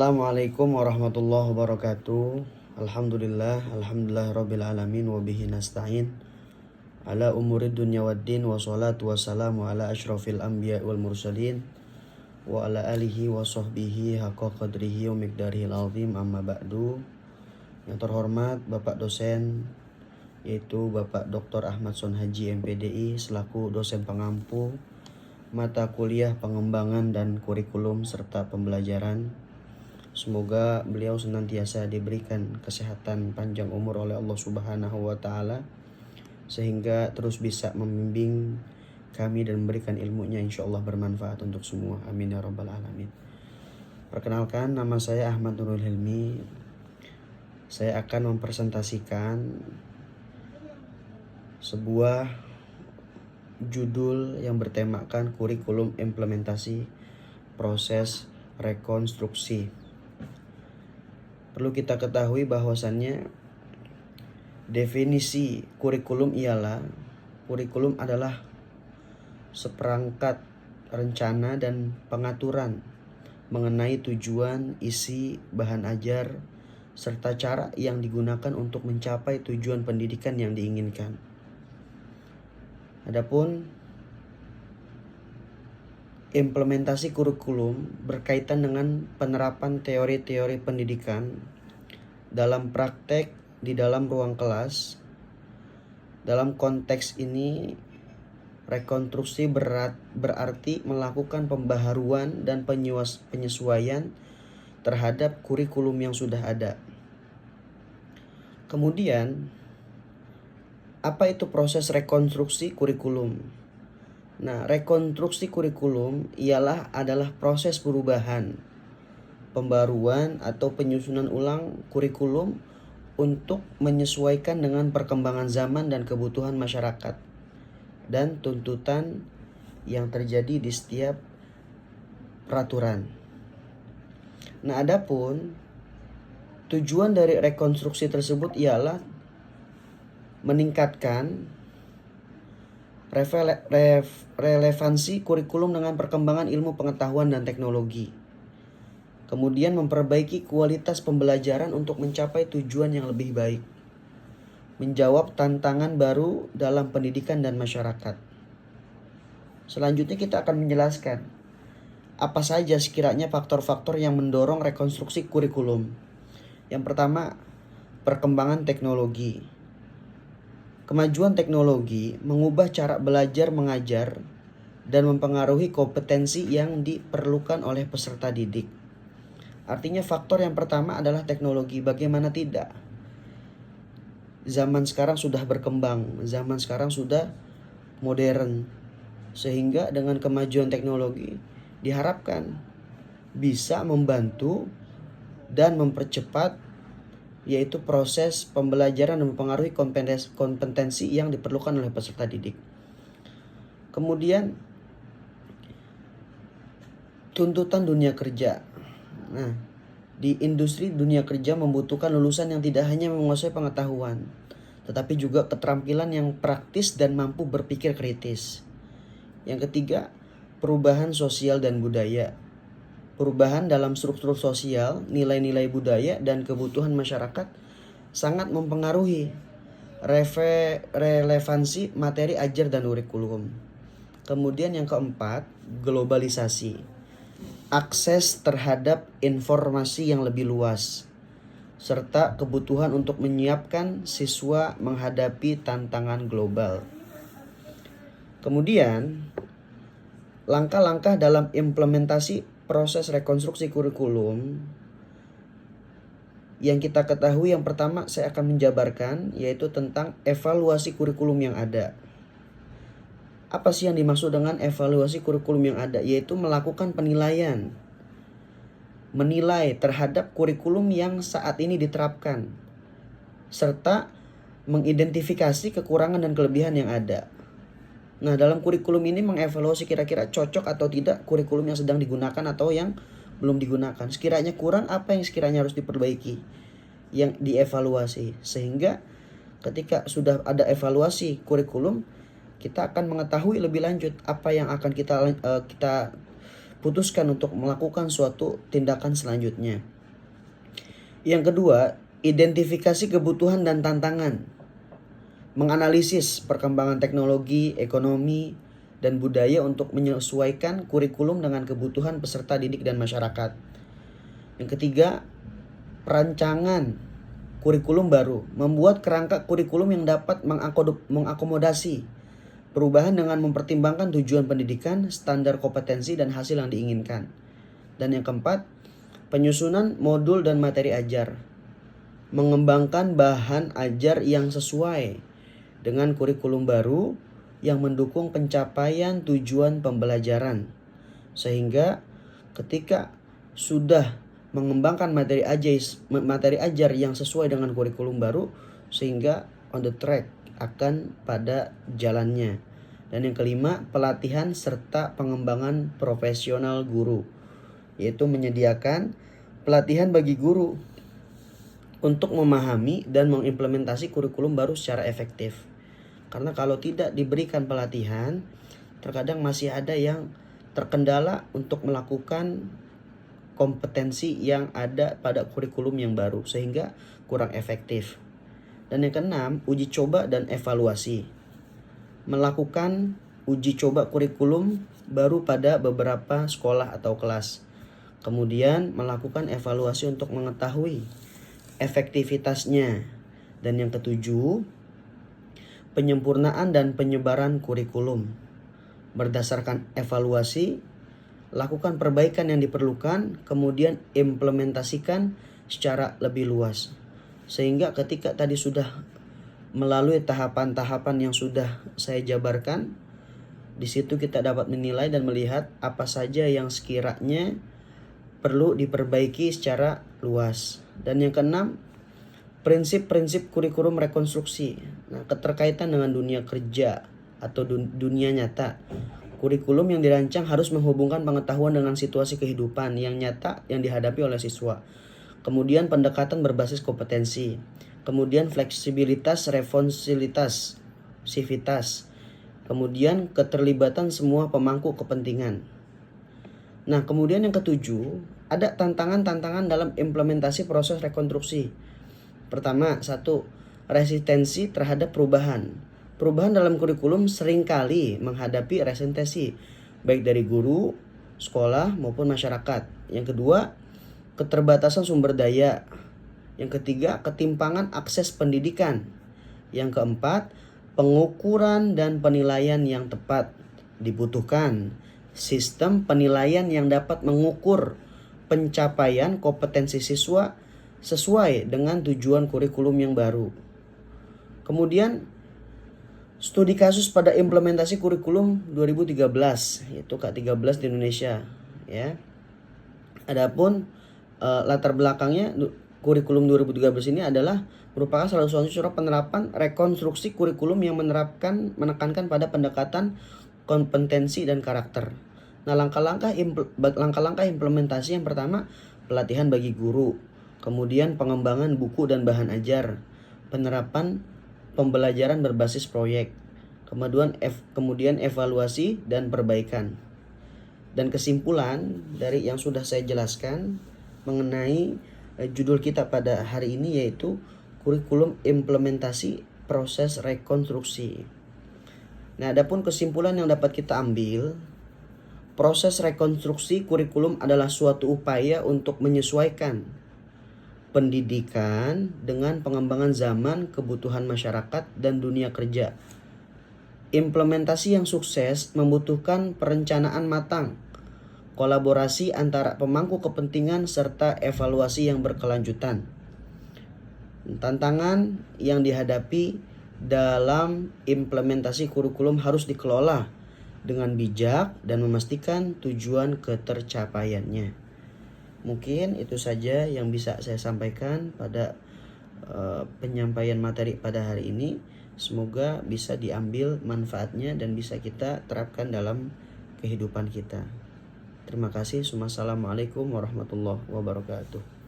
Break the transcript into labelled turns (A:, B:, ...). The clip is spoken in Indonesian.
A: Assalamualaikum warahmatullahi wabarakatuh. Alhamdulillah rabbil alamin wa bihi nasta'in ala umurid dunya waddin wa salatu wassalamu ala asyrafil anbiya wal mursalin wa ala alihi wa sahbihi haqqa qadrihi wa miqdarihil azim, amma ba'du. Yang terhormat Bapak dosen, yaitu Bapak Dr. Ahmad Sonhaji MPDI selaku dosen pengampu mata kuliah pengembangan dan kurikulum serta pembelajaran. Semoga beliau senantiasa diberikan kesehatan panjang umur oleh Allah Subhanahu wa taala sehingga terus bisa membimbing kami dan memberikan ilmunya insyaallah bermanfaat untuk semua. Amin ya rabbal alamin. Perkenalkan, nama saya Ahmad Nurul Hilmi. Saya akan mempresentasikan sebuah judul yang bertemakan kurikulum implementasi proses rekonstruksi. Perlu kita ketahui bahwasannya definisi kurikulum adalah seperangkat rencana dan pengaturan mengenai tujuan, isi, bahan ajar, serta cara yang digunakan untuk mencapai tujuan pendidikan yang diinginkan. Adapun implementasi kurikulum berkaitan dengan penerapan teori-teori pendidikan dalam praktek di dalam ruang kelas. Dalam konteks ini, rekonstruksi berarti melakukan pembaharuan dan penyesuaian terhadap kurikulum yang sudah ada. Kemudian, apa itu proses rekonstruksi kurikulum? Nah, rekonstruksi kurikulum adalah proses perubahan, pembaruan atau penyusunan ulang kurikulum untuk menyesuaikan dengan perkembangan zaman dan kebutuhan masyarakat dan tuntutan yang terjadi di setiap peraturan. Nah, adapun tujuan dari rekonstruksi tersebut ialah meningkatkan relevansi kurikulum dengan perkembangan ilmu pengetahuan dan teknologi. Kemudian memperbaiki kualitas pembelajaran untuk mencapai tujuan yang lebih baik. Menjawab tantangan baru dalam pendidikan dan masyarakat. Selanjutnya kita akan menjelaskan apa saja sekiranya faktor-faktor yang mendorong rekonstruksi kurikulum. Yang pertama, perkembangan teknologi. Kemajuan teknologi mengubah cara belajar mengajar dan mempengaruhi kompetensi yang diperlukan oleh peserta didik. Artinya faktor yang pertama adalah teknologi. Bagaimana tidak? Zaman sekarang sudah berkembang, zaman sekarang sudah modern. Sehingga dengan kemajuan teknologi diharapkan bisa membantu dan mempercepat yaitu proses pembelajaran dan mempengaruhi kompetensi yang diperlukan oleh peserta didik. Kemudian tuntutan dunia kerja. Nah, di industri dunia kerja membutuhkan lulusan yang tidak hanya menguasai pengetahuan, tetapi juga keterampilan yang praktis dan mampu berpikir kritis. Yang ketiga, perubahan sosial dan budaya. Perubahan dalam struktur sosial, nilai-nilai budaya, dan kebutuhan masyarakat sangat mempengaruhi relevansi materi ajar dan kurikulum. Kemudian yang keempat, globalisasi. Akses terhadap informasi yang lebih luas, serta kebutuhan untuk menyiapkan siswa menghadapi tantangan global. Kemudian, langkah-langkah dalam implementasi proses rekonstruksi kurikulum yang kita ketahui, yang pertama saya akan menjabarkan yaitu tentang evaluasi kurikulum yang ada. Apa sih yang dimaksud dengan evaluasi kurikulum yang ada? Yaitu melakukan penilaian, menilai terhadap kurikulum yang saat ini diterapkan, serta mengidentifikasi kekurangan dan kelebihan yang ada. Nah, dalam kurikulum ini mengevaluasi kira-kira cocok atau tidak kurikulum yang sedang digunakan atau yang belum digunakan. Sekiranya kurang, apa yang sekiranya harus diperbaiki, yang dievaluasi. Sehingga ketika sudah ada evaluasi kurikulum, kita akan mengetahui lebih lanjut apa yang akan kita putuskan untuk melakukan suatu tindakan selanjutnya. Yang kedua, identifikasi kebutuhan dan tantangan. Menganalisis perkembangan teknologi, ekonomi, dan budaya untuk menyesuaikan kurikulum dengan kebutuhan peserta didik dan masyarakat. Yang ketiga, perancangan kurikulum baru. Membuat kerangka kurikulum yang dapat mengakomodasi perubahan dengan mempertimbangkan tujuan pendidikan, standar kompetensi, dan hasil yang diinginkan. Dan yang keempat, penyusunan modul dan materi ajar. Mengembangkan bahan ajar yang sesuai dengan kurikulum baru yang mendukung pencapaian tujuan pembelajaran. Sehingga ketika sudah mengembangkan materi ajar yang sesuai dengan kurikulum baru, sehingga on the track akan pada jalannya. Dan yang kelima, pelatihan serta pengembangan profesional guru, yaitu menyediakan pelatihan bagi guru untuk memahami dan mengimplementasi kurikulum baru secara efektif. Karena kalau tidak diberikan pelatihan, terkadang masih ada yang terkendala untuk melakukan kompetensi yang ada pada kurikulum yang baru, sehingga kurang efektif. Dan yang keenam, uji coba dan evaluasi. Melakukan uji coba kurikulum baru pada beberapa sekolah atau kelas. Kemudian melakukan evaluasi untuk mengetahui efektivitasnya. Dan yang ketujuh, penyempurnaan dan penyebaran kurikulum. Berdasarkan evaluasi, lakukan perbaikan yang diperlukan, kemudian implementasikan secara lebih luas. Sehingga ketika tadi sudah melalui tahapan-tahapan yang sudah saya jabarkan, di situ kita dapat menilai dan melihat apa saja yang sekiranya perlu diperbaiki secara luas. Dan yang keenam, prinsip-prinsip kurikulum rekonstruksi. Nah, keterkaitan dengan dunia kerja atau dunia nyata. Kurikulum yang dirancang harus menghubungkan pengetahuan dengan situasi kehidupan yang nyata yang dihadapi oleh siswa. Kemudian pendekatan berbasis kompetensi. Kemudian fleksibilitas, responsilitas, sivitas. Kemudian keterlibatan semua pemangku kepentingan. Nah, kemudian yang ketujuh, ada tantangan-tantangan dalam implementasi proses rekonstruksi. Pertama, satu, resistensi terhadap perubahan. Perubahan dalam kurikulum seringkali menghadapi resistensi, baik dari guru, sekolah, maupun masyarakat. Yang kedua, keterbatasan sumber daya. Yang ketiga, ketimpangan akses pendidikan. Yang keempat, pengukuran dan penilaian yang tepat. Dibutuhkan sistem penilaian yang dapat mengukur pencapaian kompetensi siswa sesuai dengan tujuan kurikulum yang baru. Kemudian, studi kasus pada implementasi kurikulum 2013, yaitu K13 di Indonesia, ya. Adapun latar belakangnya kurikulum 2013 ini adalah merupakan salah satu contoh penerapan rekonstruksi kurikulum yang menekankan pada pendekatan kompetensi dan karakter. Nah, langkah-langkah implementasi yang pertama, pelatihan bagi guru, kemudian pengembangan buku dan bahan ajar, penerapan pembelajaran berbasis proyek, kemudian evaluasi dan perbaikan. Dan kesimpulan dari yang sudah saya jelaskan mengenai judul kita pada hari ini, yaitu kurikulum implementasi proses rekonstruksi. Nah, adapun kesimpulan yang dapat kita ambil, proses rekonstruksi kurikulum adalah suatu upaya untuk menyesuaikan pendidikan dengan pengembangan zaman, kebutuhan masyarakat, dan dunia kerja. Implementasi yang sukses membutuhkan perencanaan matang, kolaborasi antara pemangku kepentingan, serta evaluasi yang berkelanjutan. Tantangan yang dihadapi dalam implementasi kurikulum harus dikelola dengan bijak dan memastikan tujuan ketercapaiannya. Mungkin itu saja yang bisa saya sampaikan pada penyampaian materi pada hari ini. Semoga bisa diambil manfaatnya dan bisa kita terapkan dalam kehidupan kita. Terima kasih. Assalamualaikum warahmatullahi wabarakatuh.